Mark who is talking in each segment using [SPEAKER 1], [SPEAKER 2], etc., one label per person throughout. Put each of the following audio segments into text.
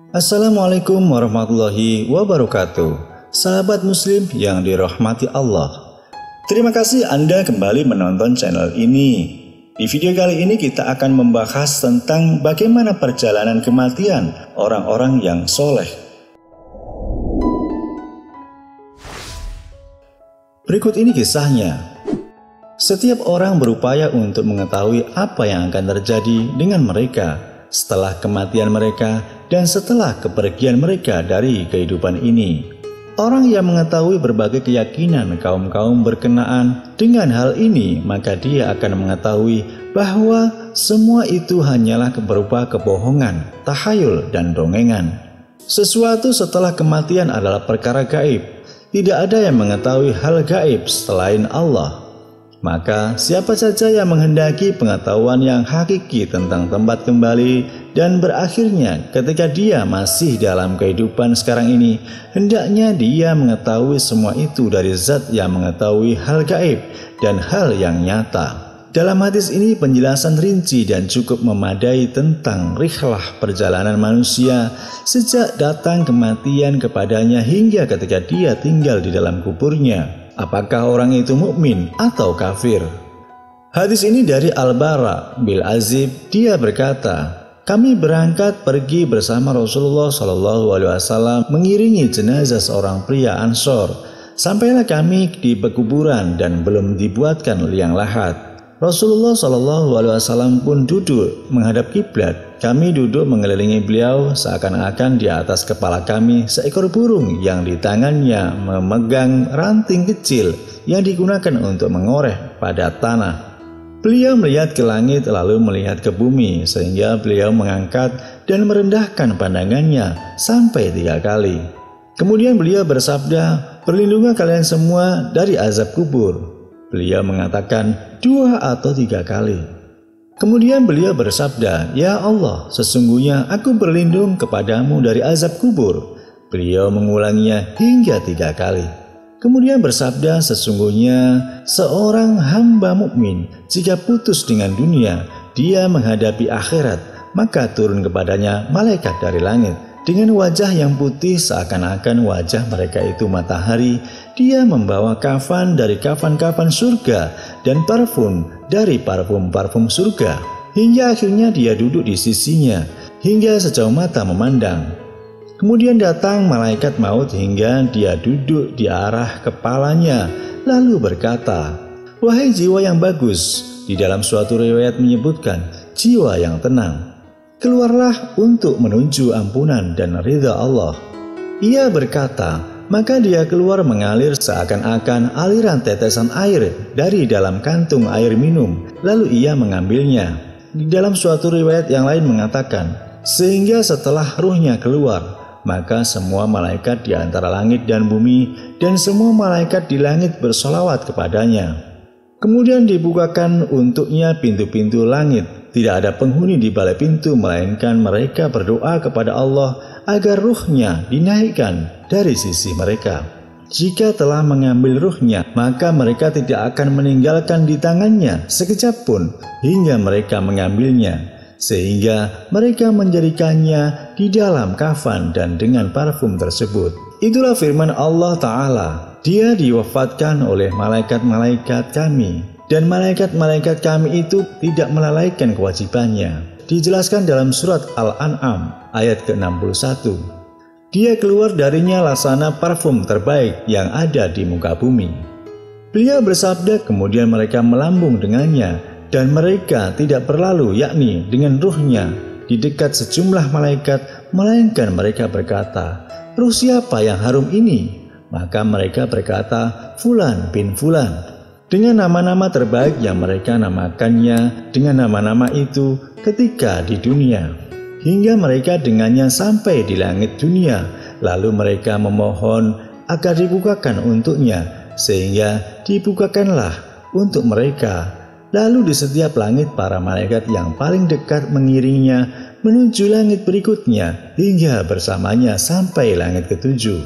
[SPEAKER 1] Assalamualaikum warahmatullahi wabarakatuh. Sahabat muslim yang dirahmati Allah, terima kasih Anda kembali menonton channel ini. Di video kali ini kita akan membahas tentang bagaimana perjalanan kematian orang-orang yang soleh. Berikut ini kisahnya. Setiap orang berupaya untuk mengetahui apa yang akan terjadi dengan mereka setelah kematian mereka dan setelah kepergian mereka dari kehidupan ini. Orang yang mengetahui berbagai keyakinan kaum-kaum berkenaan dengan hal ini, maka dia akan mengetahui bahwa semua itu hanyalah berupa kebohongan, tahayul, dan dongengan. Sesuatu setelah kematian adalah perkara gaib. Tidak ada yang mengetahui hal gaib selain Allah. Maka siapa saja yang menghendaki pengetahuan yang hakiki tentang tempat kembali dan berakhirnya ketika dia masih dalam kehidupan sekarang ini, hendaknya dia mengetahui semua itu dari zat yang mengetahui hal gaib dan hal yang nyata. Dalam hadis ini penjelasan rinci dan cukup memadai tentang rihlah perjalanan manusia sejak datang kematian kepadanya hingga ketika dia tinggal di dalam kuburnya. Apakah orang itu mukmin atau kafir? Hadis ini dari Al-Bara bin Azib. Dia berkata, kami berangkat pergi bersama Rasulullah SAW mengiringi jenazah seorang pria Ansor. Sampailah kami di pekuburan dan belum dibuatkan liang lahat. Rasulullah SAW pun duduk menghadap kiblat. Kami duduk mengelilingi beliau seakan-akan di atas kepala kami seekor burung yang di tangannya memegang ranting kecil yang digunakan untuk mengoreh pada tanah. Beliau melihat ke langit lalu melihat ke bumi sehingga beliau mengangkat dan merendahkan pandangannya sampai 3 kali. Kemudian beliau bersabda, berlindunglah kalian semua dari azab kubur. Beliau mengatakan 2 atau 3 kali. Kemudian beliau bersabda, ya Allah, sesungguhnya aku berlindung kepadamu dari azab kubur. Beliau mengulanginya hingga 3 kali. Kemudian bersabda, sesungguhnya seorang hamba mukmin jika putus dengan dunia, dia menghadapi akhirat, maka turun kepadanya malaikat dari langit. Dengan wajah yang putih seakan-akan wajah mereka itu matahari, dia membawa kafan dari kafan-kafan surga dan parfum dari parfum-parfum surga. Hingga akhirnya dia duduk di sisinya, hingga sejauh mata memandang. Kemudian datang malaikat maut hingga dia duduk di arah kepalanya, lalu berkata, wahai jiwa yang bagus, di dalam suatu riwayat menyebutkan, jiwa yang tenang. Keluarlah untuk menuju ampunan dan ridha Allah. Ia berkata, maka dia keluar mengalir seakan-akan aliran tetesan air dari dalam kantung air minum, lalu ia mengambilnya. Di dalam suatu riwayat yang lain mengatakan, sehingga setelah ruhnya keluar, maka semua malaikat di antara langit dan bumi dan semua malaikat di langit bersolawat kepadanya. Kemudian dibukakan untuknya pintu-pintu langit. Tidak ada penghuni di balik pintu melainkan mereka berdoa kepada Allah agar ruhnya dinaikkan dari sisi mereka. Jika telah mengambil ruhnya, maka mereka tidak akan meninggalkan di tangannya sekejap pun hingga mereka mengambilnya, sehingga mereka menjadikannya di dalam kafan dan dengan parfum tersebut. Itulah firman Allah Ta'ala, dia diwafatkan oleh malaikat-malaikat kami. Dan malaikat-malaikat kami itu tidak melalaikan kewajibannya. Dijelaskan dalam surat Al-An'am ayat ke-61. Dia keluar darinya laksana parfum terbaik yang ada di muka bumi. Beliau bersabda, kemudian mereka melambung dengannya dan mereka tidak berlalu, yakni dengan ruhnya di dekat sejumlah malaikat, melainkan mereka berkata, ruh siapa yang harum ini? Maka mereka berkata, Fulan bin Fulan. Dengan nama-nama terbaik yang mereka namakannya dengan nama-nama itu ketika di dunia. Hingga mereka dengannya sampai di langit dunia. Lalu mereka memohon agar dibukakan untuknya, sehingga dibukakanlah untuk mereka. Lalu di setiap langit para malaikat yang paling dekat mengiringnya menuju langit berikutnya hingga bersamanya sampai langit ke-7.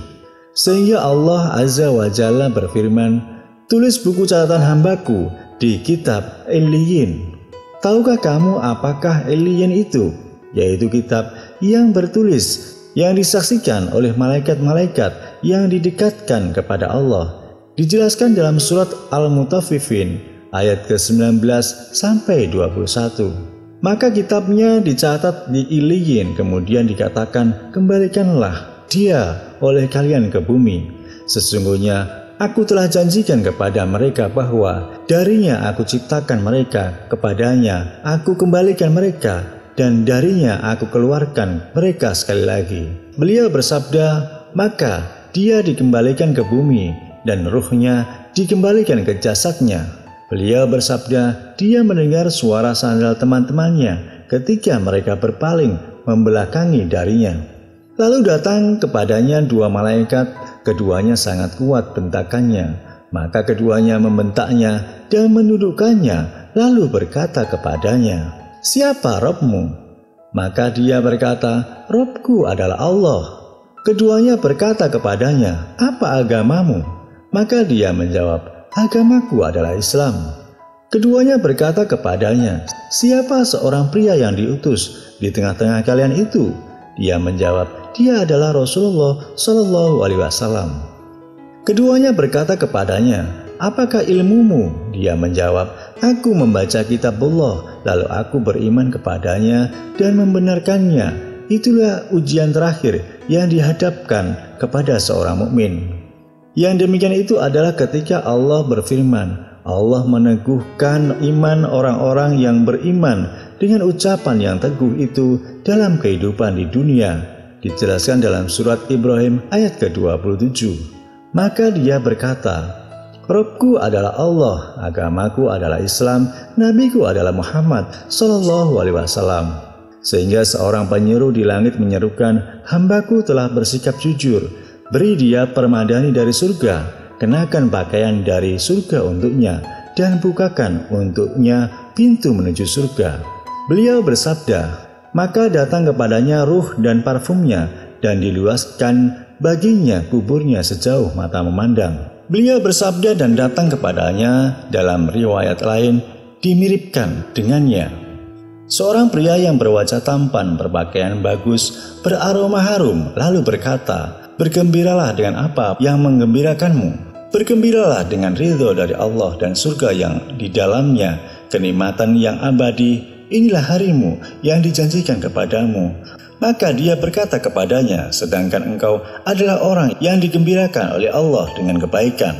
[SPEAKER 1] Sehingga Allah Azza wa Jalla berfirman, tulis buku catatan hambaku di kitab Illiyin. Tahukah kamu apakah Illiyin itu? Yaitu kitab yang bertulis yang disaksikan oleh malaikat-malaikat yang didekatkan kepada Allah. Dijelaskan dalam surat Al-Mutaffifin ayat ke-19 sampai 21. Maka kitabnya dicatat di Iliyin, kemudian dikatakan, kembalikanlah dia oleh kalian ke bumi. Sesungguhnya aku telah janjikan kepada mereka bahwa darinya aku ciptakan mereka, kepadanya aku kembalikan mereka, dan darinya aku keluarkan mereka sekali lagi. Beliau bersabda, maka dia dikembalikan ke bumi dan ruhnya dikembalikan ke jasadnya. Beliau bersabda, dia mendengar suara sandal teman-temannya ketika mereka berpaling membelakangi darinya. Lalu datang kepadanya dua malaikat, keduanya sangat kuat bentakannya. Maka keduanya membentaknya dan menundukkannya, lalu berkata kepadanya, siapa Robmu? Maka dia berkata, Robku adalah Allah. Keduanya berkata kepadanya, apa agamamu? Maka dia menjawab, agamaku adalah Islam. Keduanya berkata kepadanya, siapa seorang pria yang diutus di tengah-tengah kalian itu? Dia menjawab, dia adalah Rasulullah Shallallahu Alaihi Wasallam. Keduanya berkata kepadanya, apakah ilmumu? Dia menjawab, aku membaca kitab Allah, lalu aku beriman kepadanya dan membenarkannya. Itulah ujian terakhir yang dihadapkan kepada seorang mukmin. Yang demikian itu adalah ketika Allah berfirman, Allah meneguhkan iman orang-orang yang beriman dengan ucapan yang teguh itu dalam kehidupan di dunia. Dijelaskan dalam surat Ibrahim ayat ke-27. Maka dia berkata, Robku adalah Allah, agamaku adalah Islam, nabiku adalah Muhammad Sallallahu Alaihi Wasallam. Sehingga seorang penyeru di langit menyerukan, hambaku telah bersikap jujur, beri dia permadani dari surga, kenakan pakaian dari surga untuknya, dan bukakan untuknya pintu menuju surga. Beliau bersabda, maka datang kepadanya ruh dan parfumnya, dan diluaskan baginya kuburnya sejauh mata memandang. Beliau bersabda dan datang kepadanya, dalam riwayat lain, dimiripkan dengannya. Seorang pria yang berwajah tampan, berpakaian bagus, beraroma harum, lalu berkata, bergembiralah dengan apa yang menggembirakanmu. Bergembiralah dengan ridho dari Allah dan surga yang di dalamnya kenikmatan yang abadi. Inilah harimu yang dijanjikan kepadamu. Maka dia berkata kepadanya, sedangkan engkau adalah orang yang digembirakan oleh Allah dengan kebaikan.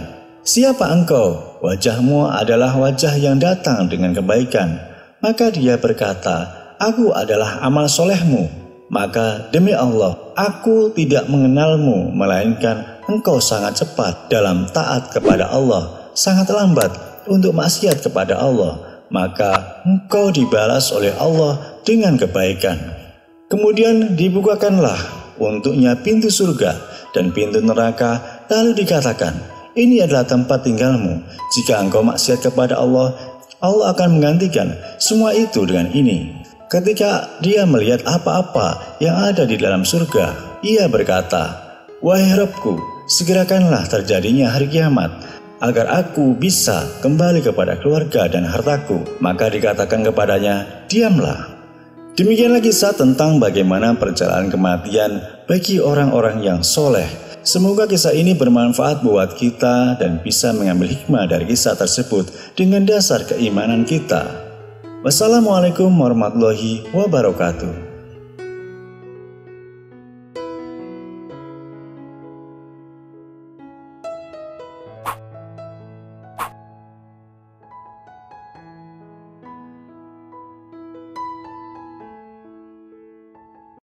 [SPEAKER 1] Siapa engkau? Wajahmu adalah wajah yang datang dengan kebaikan. Maka dia berkata, aku adalah amal solehmu. Maka demi Allah, aku tidak mengenalmu, melainkan engkau sangat cepat dalam taat kepada Allah, sangat lambat untuk maksiat kepada Allah. Maka engkau dibalas oleh Allah dengan kebaikan. Kemudian dibukakanlah untuknya pintu surga dan pintu neraka, lalu dikatakan, ini adalah tempat tinggalmu. Jika engkau maksiat kepada Allah, Allah akan menggantikan semua itu dengan ini. Ketika dia melihat apa-apa yang ada di dalam surga, ia berkata, wahai Rabbku, segerakanlah terjadinya hari kiamat, agar aku bisa kembali kepada keluarga dan hartaku. Maka dikatakan kepadanya, diamlah. Demikianlah kisah tentang bagaimana perjalanan kematian bagi orang-orang yang soleh. Semoga kisah ini bermanfaat buat kita dan bisa mengambil hikmah dari kisah tersebut dengan dasar keimanan kita. Wassalamualaikum warahmatullahi wabarakatuh.